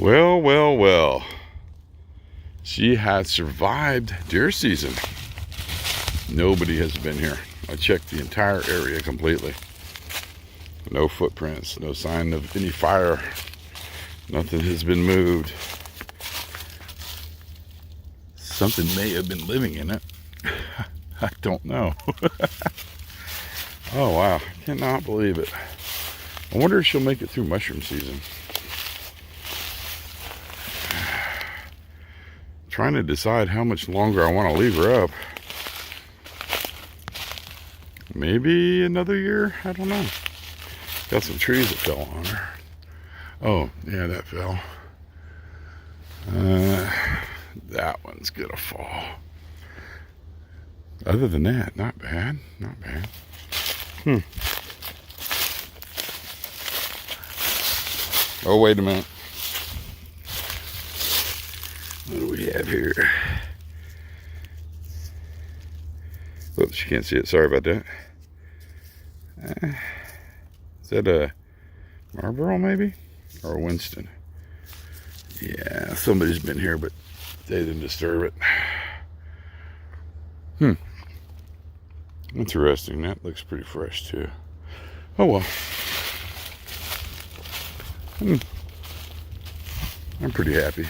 Well, well, well. She has survived deer season. Nobody has been here. I checked the entire area completely. No footprints, no sign of any fire. Nothing has been moved. Something may have been living in it. I don't know. Oh wow, cannot believe it. I wonder if she'll make it through mushroom season. Trying to decide how much longer I want to leave her up. Maybe another year? I don't know. Got some trees that fell on her. Oh, yeah, that fell. That one's gonna fall. Other than that, not bad. Not bad. Oh, wait a minute. What do we have here? Oops, you can't see it. Sorry about that. Is that a Marlboro maybe? Or a Winston? Yeah, somebody's been here, but they didn't disturb it. Interesting. That looks pretty fresh too. Oh well. I'm pretty happy.